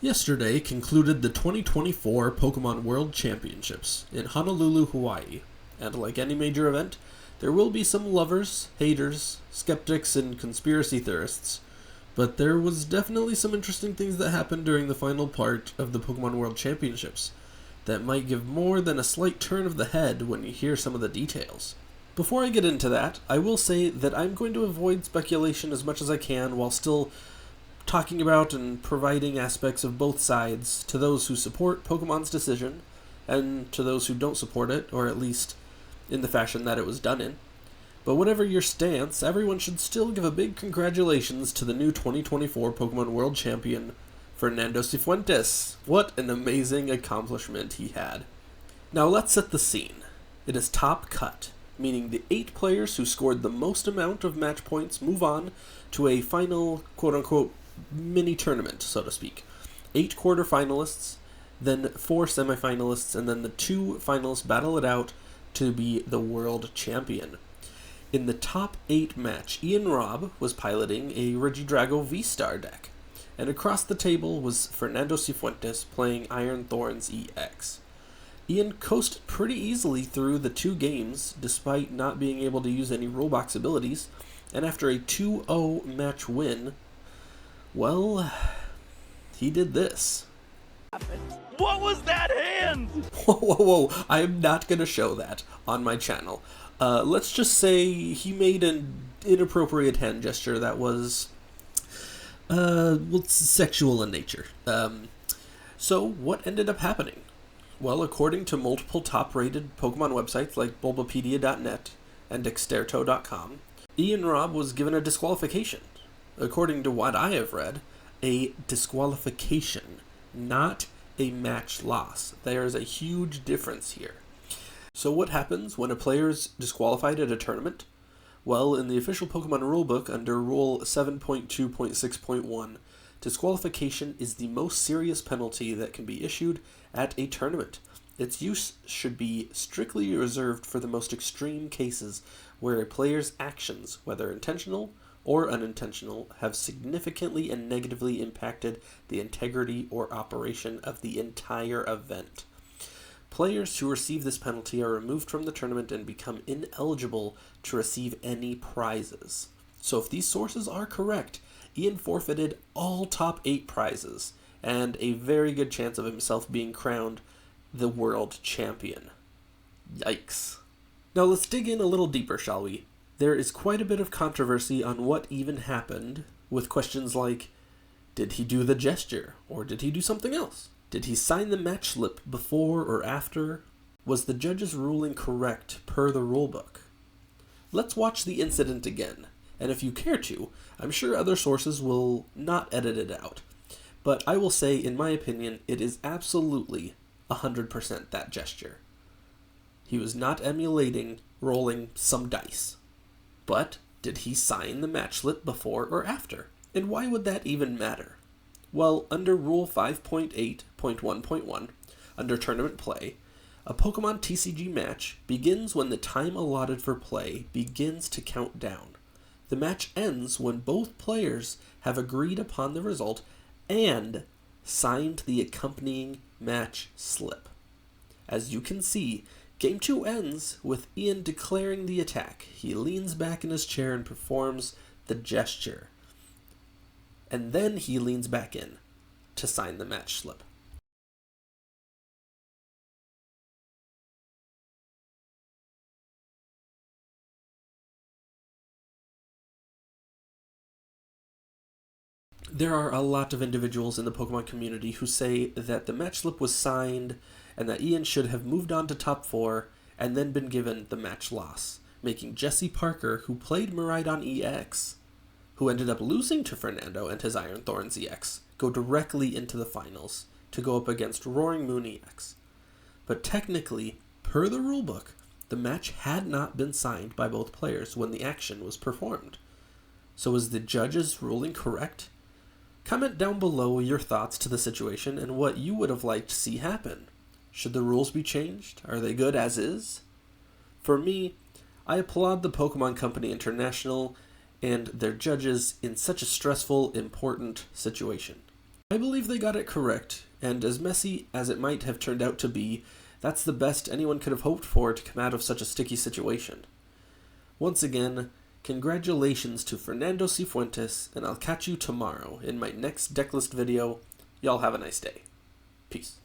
Yesterday concluded the 2024 Pokemon World Championships in Honolulu, Hawaii, and like any major event, there will be some lovers, haters, skeptics, and conspiracy theorists, but there was definitely some interesting things that happened during the final part of the Pokemon World Championships that might give more than a slight turn of the head when you hear some of the details. Before I get into that, I will say that I'm going to avoid speculation as much as I can while still talking about and providing aspects of both sides to those who support Pokemon's decision and to those who don't support it, or at least in the fashion that it was done in. But whatever your stance, everyone should still give a big congratulations to the new 2024 Pokemon World Champion, Fernando Cifuentes. What an amazing accomplishment he had. Now let's set the scene. It is top cut, meaning the 8 players who scored the most amount of match points move on to a final quote-unquote mini tournament, so to speak. 8 quarterfinalists, then 4 semifinalists, and then the 2 finalists battle it out to be the world champion. In the top 8 match, Ian Robb was piloting a Regidrago V-Star deck, and across the table was Fernando Cifuentes playing Iron Thorns EX. Ian coasted pretty easily through the 2 games, despite not being able to use any Rulebox abilities, and after a 2-0 match win, well, he did this. What was that hand? Whoa, I am not going to show that on my channel. Let's just say he made an inappropriate hand gesture that was, sexual in nature. So what ended up happening? Well, according to multiple top-rated Pokemon websites like Bulbapedia.net and Dexterto.com, Ian Robb was given a disqualification. According to what I have read, a disqualification, not a match loss. There is a huge difference here. So what happens when a player is disqualified at a tournament? Well, in the official Pokemon rulebook under Rule 7.2.6.1, disqualification is the most serious penalty that can be issued at a tournament. Its use should be strictly reserved for the most extreme cases where a player's actions, whether intentional or unintentional, have significantly and negatively impacted the integrity or operation of the entire event. Players who receive this penalty are removed from the tournament and become ineligible to receive any prizes. So if these sources are correct, Ian forfeited all top 8 prizes, and a very good chance of himself being crowned the world champion. Yikes. Now let's dig in a little deeper, shall we? There is quite a bit of controversy on what even happened, with questions like, did he do the gesture, or did he do something else? Did he sign the match slip before or after? Was the judge's ruling correct per the rulebook? Let's watch the incident again, and if you care to, I'm sure other sources will not edit it out. But I will say, in my opinion, it is absolutely 100% that gesture. He was not emulating rolling some dice. But did he sign the match slip before or after? And why would that even matter? Well, under Rule 5.8.1.1, under Tournament Play, a Pokemon TCG match begins when the time allotted for play begins to count down. The match ends when both players have agreed upon the result and signed the accompanying match slip. As you can see, Game 2 ends with Ian declaring the attack. He leans back in his chair and performs the gesture. And then he leans back in to sign the match slip. There are a lot of individuals in the Pokemon community who say that the match slip was signed and that Ian should have moved on to top 4 and then been given the match loss, making Jesse Parker, who played Miraidon EX, who ended up losing to Fernando and his Iron Thorns EX, go directly into the finals to go up against Roaring Moon EX. But technically, per the rulebook, the match had not been signed by both players when the action was performed. So is the judge's ruling correct? Comment down below your thoughts to the situation and what you would have liked to see happen. Should the rules be changed? Are they good as is? For me, I applaud the Pokemon Company International and their judges in such a stressful, important situation. I believe they got it correct, and as messy as it might have turned out to be, that's the best anyone could have hoped for to come out of such a sticky situation. Once again, congratulations to Fernando Cifuentes, and I'll catch you tomorrow in my next decklist video. Y'all have a nice day. Peace.